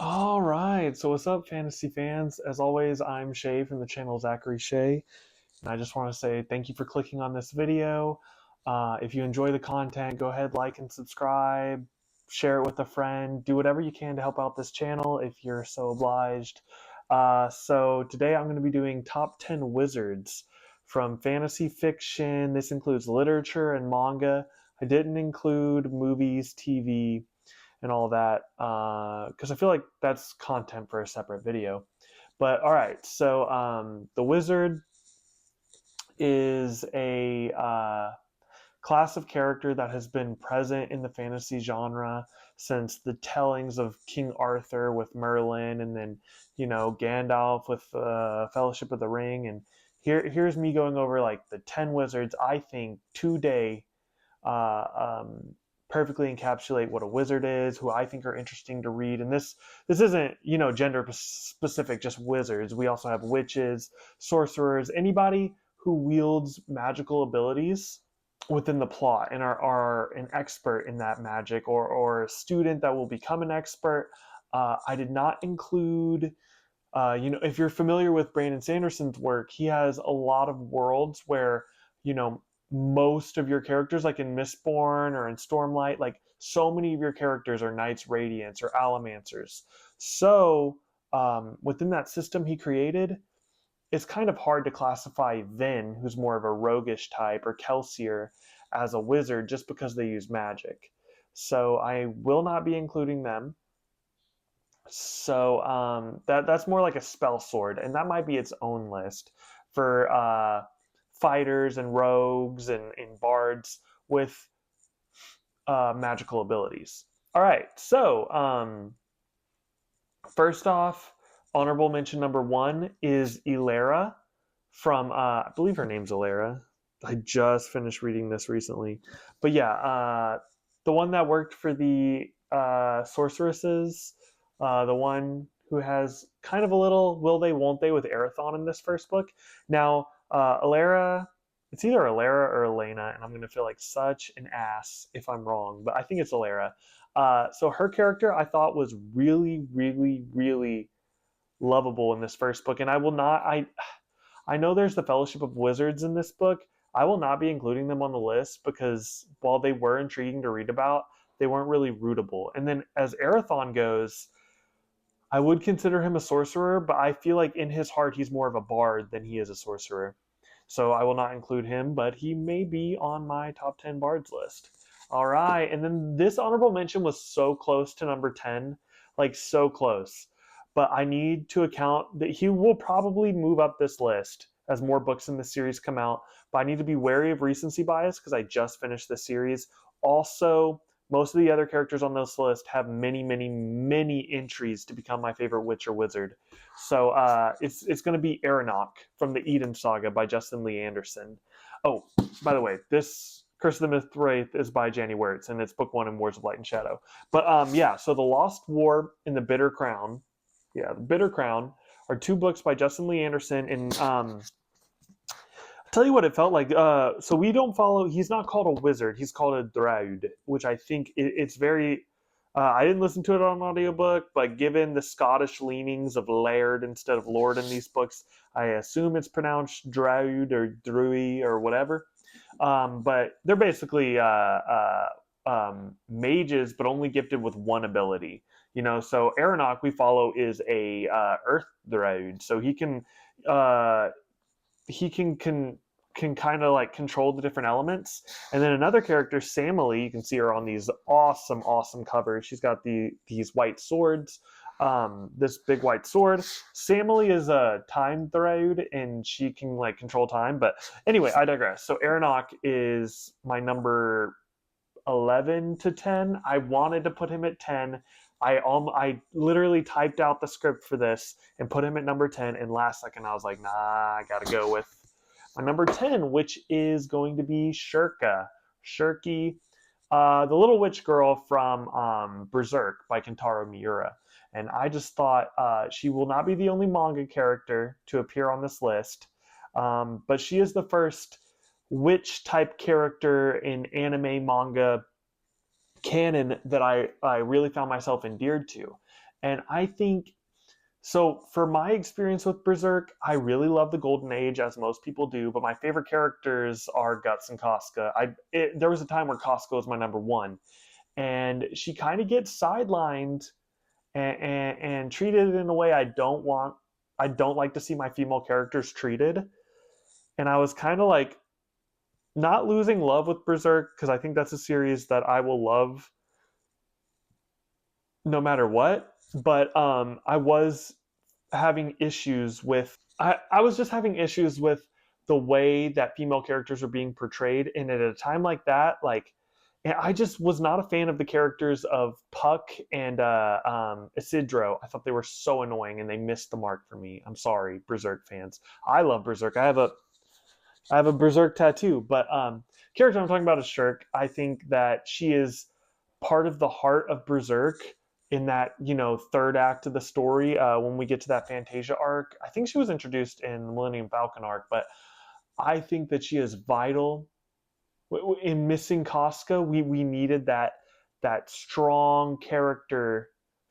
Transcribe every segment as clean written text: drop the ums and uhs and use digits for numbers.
All right, so what's up, fantasy fans? As always, I'm Shay from the channel Zachary Shay, and I just want to say thank you for clicking on this video. If you enjoy the content, go ahead, like and subscribe, share it with a friend, do whatever you can to help out this channel if you're so obliged. So today I'm going to be doing top 10 wizards from fantasy fiction. This includes literature and manga. I didn't include movies, TV, and all that because I feel like that's content for a separate video. But all right, so the wizard is a class of character that has been present in the fantasy genre since the tellings of King Arthur with Merlin, and then Gandalf with Fellowship of the Ring. And here's me going over like the 10 wizards I think today uh, um, perfectly encapsulate what a wizard is, who I think are interesting to read. And this isn't gender specific, just wizards. We also have witches, sorcerers, anybody who wields magical abilities within the plot and are an expert in that magic, or a student that will become an expert. I did not include if you're familiar with Brandon Sanderson's work, he has a lot of worlds where, you know, most of your characters, like in Mistborn or in Stormlight, like so many of your characters are Knights Radiants or Alamancers. So within that system he created, it's kind of hard to classify Vin, who's more of a roguish type, or Kelsier as a wizard just because they use magic. So I will not be including them. So that's more like a spell sword, and that might be its own list for fighters and rogues and bards with magical abilities. All right, so first off, honorable mention number one is Ilera from I believe her name's Ilera. I just finished reading this recently, but yeah, the one that worked for the sorceresses, the one who has kind of a little will they won't they with Erathon in this first book. Now, Ilera, it's either Ilera or Elena, and I'm going to feel like such an ass if I'm wrong, but I think it's Ilera. So her character I thought was really, really, really lovable in this first book, and I will not. I know there's the Fellowship of Wizards in this book. I will not be including them on the list because while they were intriguing to read about, they weren't really rootable. And then as Erathon goes, I would consider him a sorcerer, but I feel like in his heart he's more of a bard than he is a sorcerer. So I will not include him, but he may be on my top 10 bards list. All right, and then this honorable mention was so close to number 10, like so close. But I need to account that he will probably move up this list as more books in the series come out. But I need to be wary of recency bias because I just finished the series. Also, most of the other characters on this list have many, many, many entries to become my favorite witch or wizard. So it's going to be Aranok from the Eden Saga by Justin Lee Anderson. Oh, by the way, this Curse of the Myth Wraith is by Janny Wirtz, and it's book one in Wars of Light and Shadow. But yeah, so The Lost War and The Bitter Crown. Yeah, The Bitter Crown are two books by Justin Lee Anderson, and tell you what it felt like. So we don't follow. He's not called a wizard. He's called a Draud, which I think it's very. I didn't listen to it on an audiobook, but given the Scottish leanings of Laird instead of Lord in these books, I assume it's pronounced Draud or Drui or whatever. But they're basically mages, but only gifted with one ability. So Aranok we follow is a Earth Draud, so he can kind of like control the different elements. And then another character, Samily, you can see her on these awesome covers. She's got these white swords, this big white sword. Samily is a time Thraud, and she can like control time. But anyway, I digress. So Aranok is my number 11 to 10. I wanted to put him at 10. I literally typed out the script for this and put him at number 10, and last second I was like, nah, I gotta go with my number 10, which is going to be Shirky, the little witch girl from Berserk by Kentaro Miura. And I just thought she will not be the only manga character to appear on this list, but she is the first witch type character in anime manga canon that I really found myself endeared to. And I think so. For my experience with Berserk, I really love the Golden Age, as most people do. But my favorite characters are Guts and Casca. There was a time where Casca was my number one, and she kind of gets sidelined and treated in a way I don't want. I don't like to see my female characters treated. And I was kind of like not losing love with Berserk because I think that's a series that I will love no matter what. But I was having issues with I was just having issues with the way that female characters are being portrayed, and at a time like that, like, and I just was not a fan of the characters of Puck and Isidro. I thought they were so annoying, and they missed the mark for me. I'm sorry, Berserk fans. I love Berserk. I have a Berserk tattoo, but character I'm talking about is Shirk. I think that she is part of the heart of Berserk in that, third act of the story. When we get to that Fantasia arc, I think she was introduced in the Millennium Falcon arc, but I think that she is vital in missing Casca. We needed that strong character,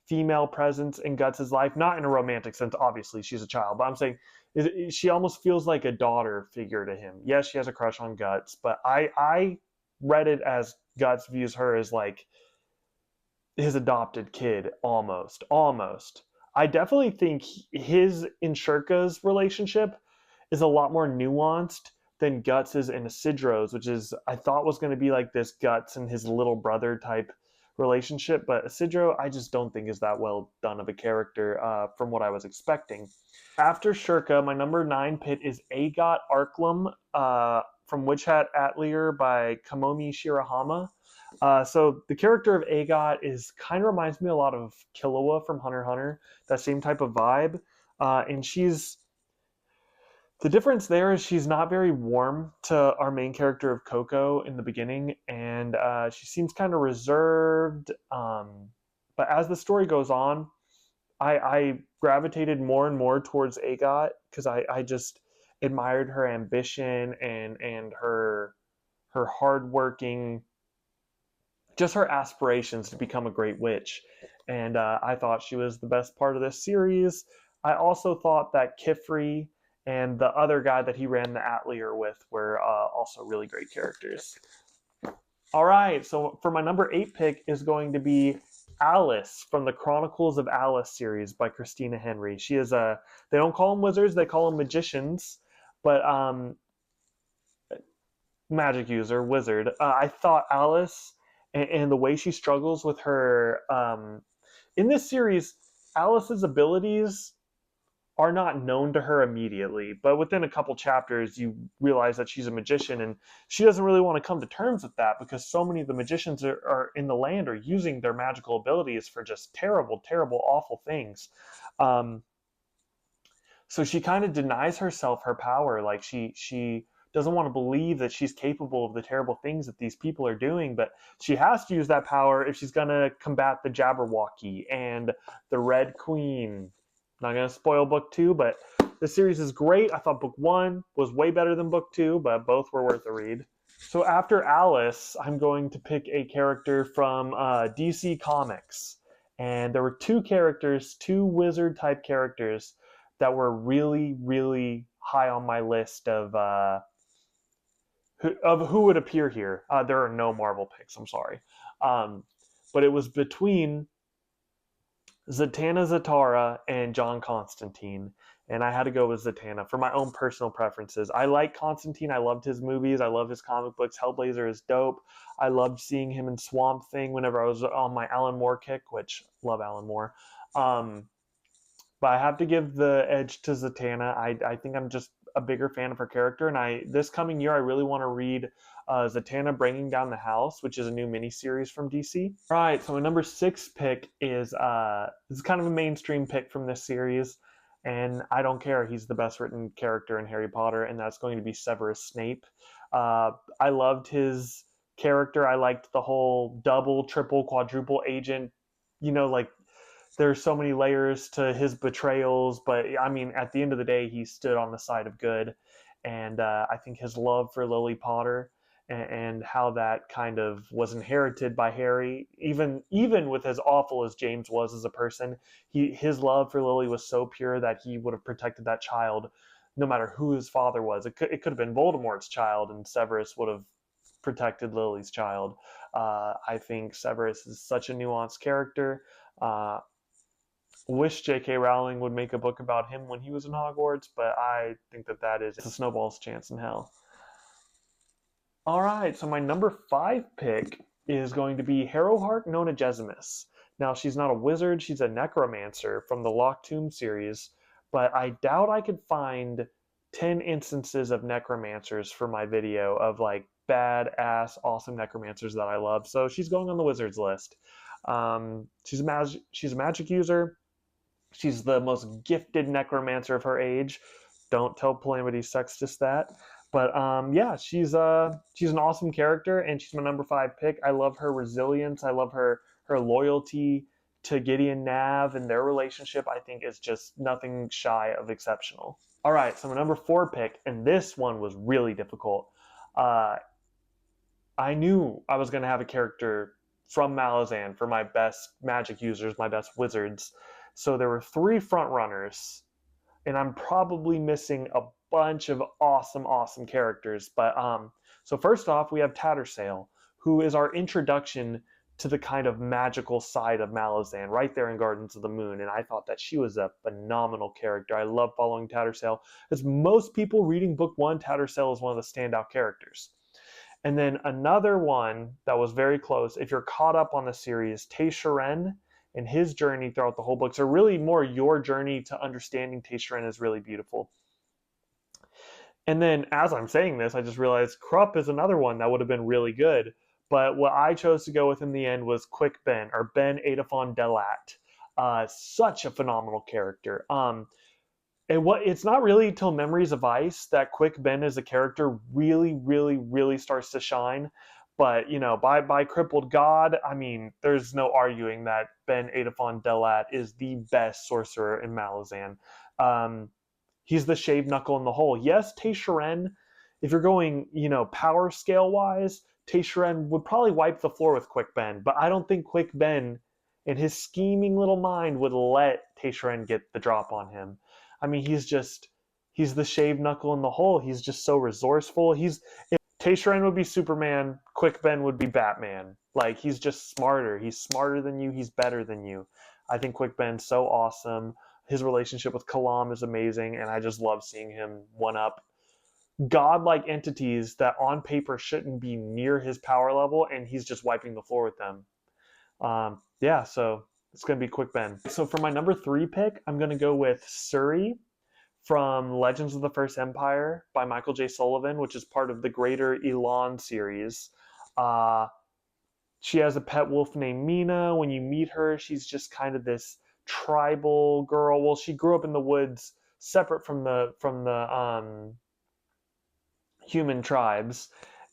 female presence in Guts' life, not in a romantic sense. Obviously, she's a child, but I'm saying she almost feels like a daughter figure to him. Yes, she has a crush on Guts, but I read it as Guts views her as like his adopted kid, almost. I definitely think his and Shirka's relationship is a lot more nuanced than Guts's and Isidro's, which is I thought was going to be like this Guts and his little brother type relationship, but Isidro I just don't think is that well done of a character from what I was expecting. After Shirka, my number 9 pit is Agot Arklum from Witch Hat Atelier by Kamomi Shirahama. So the character of Agot is kind of reminds me a lot of Killua from Hunter x Hunter, that same type of vibe. And the difference there is she's not very warm to our main character of Coco in the beginning, and she seems kind of reserved. But as the story goes on, I gravitated more and more towards Agot because I just admired her ambition and her hardworking, just her aspirations to become a great witch. And I thought she was the best part of this series. I also thought that Kifri and the other guy that he ran the Atelier with were also really great characters. All right, so for my number 8 pick is going to be Alice from the Chronicles of Alice series by Christina Henry. She is they don't call them wizards, they call them magicians, but magic user, wizard. I thought Alice and the way she struggles with her in this series, Alice's abilities are not known to her immediately, but within a couple chapters you realize that she's a magician, and she doesn't really want to come to terms with that because so many of the magicians are in the land are using their magical abilities for just terrible, awful things. So she kind of denies herself her power. Like she doesn't want to believe that she's capable of the terrible things that these people are doing, but she has to use that power if she's going to combat the Jabberwocky and the Red Queen. Not going to spoil book 2, but the series is great. I thought book 1 was way better than book 2, but both were worth a read. So after Alice, I'm going to pick a character from DC Comics. And there were two wizard type characters that were really, really high on my list of who would appear here. There are no Marvel picks, I'm sorry. But it was between Zatanna Zatara and John Constantine, and I had to go with Zatanna for my own personal preferences. I like Constantine. I loved his movies. I love his comic books. Hellblazer is dope. I loved seeing him in Swamp Thing whenever I was on my Alan Moore kick, which love Alan Moore. But I have to give the edge to Zatanna. I think I'm just a bigger fan of her character, and this coming year I really want to read Zatanna Bringing Down the House, which is a new miniseries from DC. All right, so my number 6 pick is this is kind of a mainstream pick from this series, and I don't care. He's the best written character in Harry Potter, and that's going to be Severus Snape. I loved his character. I liked the whole double, triple, quadruple agent. Like there's so many layers to his betrayals, but I mean, at the end of the day, he stood on the side of good, and I think his love for Lily Potter and how that kind of was inherited by Harry. Even with as awful as James was as a person, his love for Lily was so pure that he would have protected that child no matter who his father was. It could have been Voldemort's child, and Severus would have protected Lily's child. I think Severus is such a nuanced character. Uh, wish J.K. Rowling would make a book about him when he was in Hogwarts, but I think that is a snowball's chance in hell. All right, so my number 5 pick is going to be Harrowheart Nona Gesimus. Now, she's not a wizard, she's a necromancer from the Locked Tomb series, but I doubt I could find 10 instances of necromancers for my video of like badass, awesome necromancers that I love. So she's going on the wizards list. She's a magic user. She's the most gifted necromancer of her age. Don't tell Calamity Sextus that. But yeah, she's an awesome character, and she's my number 5 pick. I love her resilience. I love her loyalty to Gideon Nav, and their relationship, I think, is just nothing shy of exceptional. All right, so my number 4 pick, and this one was really difficult. I knew I was going to have a character from Malazan for my best magic users, my best wizards. So there were 3 front runners, and I'm probably missing a bunch of awesome characters. But so first off, we have Tattersail, who is our introduction to the kind of magical side of Malazan, right there in Gardens of the Moon. And I thought that she was a phenomenal character. I love following Tattersail. As most people reading book 1, Tattersail is one of the standout characters. And then another one that was very close, if you're caught up on the series, Tei'Shiren and his journey throughout the whole book. So really more your journey to understanding Tei'Shiren is really beautiful. And then as I'm saying this, I just realized Krupp is another one that would have been really good. But what I chose to go with in the end was Quick Ben, or Ben Adafon Delat. Such a phenomenal character. It's not really till Memories of Ice that Quick Ben as a character really starts to shine. But, by Crippled God, I mean, there's no arguing that Ben Adafon Delat is the best sorcerer in Malazan. He's the shaved knuckle in the hole. Yes, Tei'Shiren, if you're going, power scale-wise, Tei'Shiren would probably wipe the floor with Quick Ben. But I don't think Quick Ben, in his scheming little mind, would let Tei'Shiren get the drop on him. I mean, he's the shaved knuckle in the hole. He's just so resourceful. Tei'Shiren would be Superman, Quick Ben would be Batman. Like, he's just smarter. He's smarter than you. He's better than you. I think Quick Ben's so awesome. His relationship with Kalam is amazing, and I just love seeing him one-up godlike entities that on paper shouldn't be near his power level, and he's just wiping the floor with them. Yeah, so it's going to be Quick Ben. So for my number 3 pick, I'm going to go with Suri from Legends of the First Empire by Michael J. Sullivan, which is part of the greater Elan series. She has a pet wolf named Mina. When you meet her, she's just kind of this tribal girl. Well, she grew up in the woods, separate from the human tribes,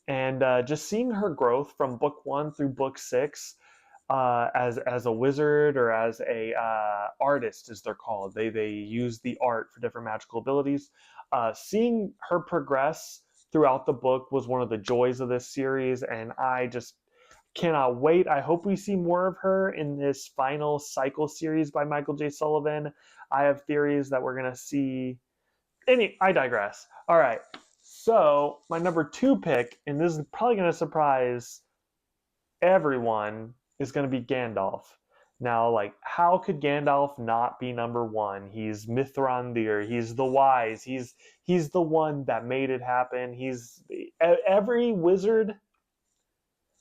and just seeing her growth from book 1 through book 6. As a wizard or as a artist, as they're called. They use the art for different magical abilities. Seeing her progress throughout the book was one of the joys of this series, and I just cannot wait. I hope we see more of her in this final cycle series by Michael J. Sullivan. I have theories that we're going to see. I digress. All right. So my number 2 pick, and this is probably going to surprise everyone, is going to be Gandalf. Now, like, how could Gandalf not be number 1? He's Mithrandir. He's the wise. He's the one that made it happen. Every wizard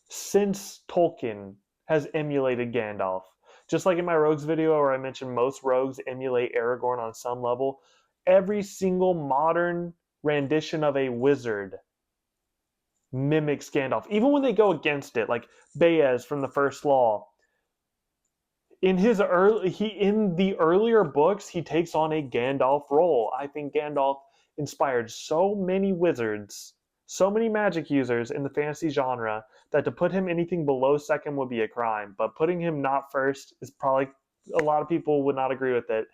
since Tolkien has emulated Gandalf. Just like in my rogues video where I mentioned most rogues emulate Aragorn on some level, every single modern rendition of a wizard mimics Gandalf, even when they go against it, like Baez from the First Law. In the earlier books, he takes on a Gandalf role. I think Gandalf inspired so many wizards, so many magic users in the fantasy genre, that to put him anything below second would be a crime. But putting him not first is probably, a lot of people would not agree with it.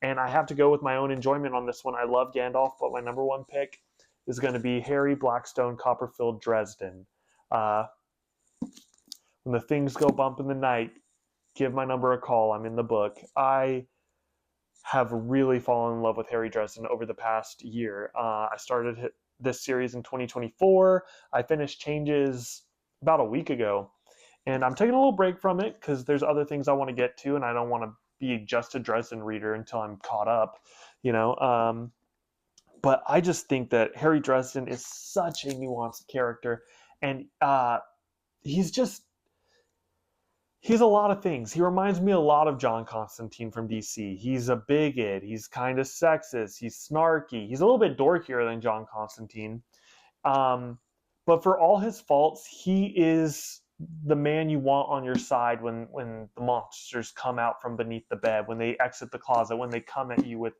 And I have to go with my own enjoyment on this one. I love Gandalf, but my number 1 pick is going to be Harry Blackstone Copperfield Dresden. Uh, when the things go bump in the night, give my number a call. I'm in the book. I have really fallen in love with Harry Dresden over the past year. I started this series in 2024. I finished Changes about a week ago, and I'm taking a little break from it because there's other things I want to get to, and I don't want to be just a Dresden reader until I'm caught up, you know. But I just think that Harry Dresden is such a nuanced character, and he's just he's a lot of things. He reminds me a lot of John Constantine from DC. He's a bigot. He's kind of sexist. He's snarky. He's a little bit dorkier than John Constantine. Um, but for all his faults, he is the man you want on your side when the monsters come out from beneath the bed, when they exit the closet, when they come at you with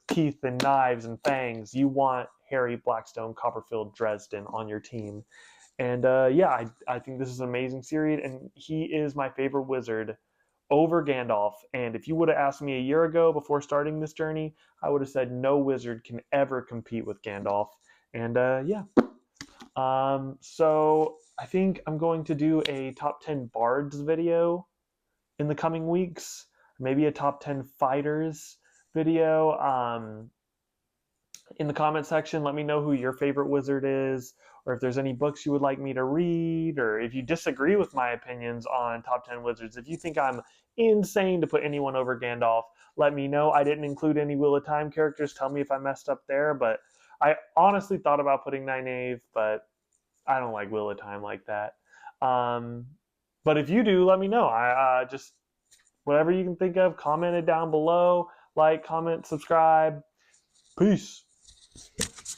teeth and knives and fangs. You want Harry Blackstone Copperfield Dresden on your team. And yeah, I think this is an amazing series, and he is my favorite wizard over Gandalf. And if you would have asked me a year ago before starting this journey, I would have said no wizard can ever compete with Gandalf. And yeah. So I think I'm going to do a top 10 bards video in the coming weeks, maybe a top 10 fighters video. In the comment section, let me know who your favorite wizard is, or if there's any books you would like me to read, or if you disagree with my opinions on top 10 wizards. If you think I'm insane to put anyone over Gandalf, let me know. I didn't include any Wheel of Time characters. Tell me if I messed up there, but I honestly thought about putting Nynaeve, but I don't like Wheel of Time like that. But if you do, let me know. I just whatever you can think of, comment it down below. Like, comment, subscribe. Peace.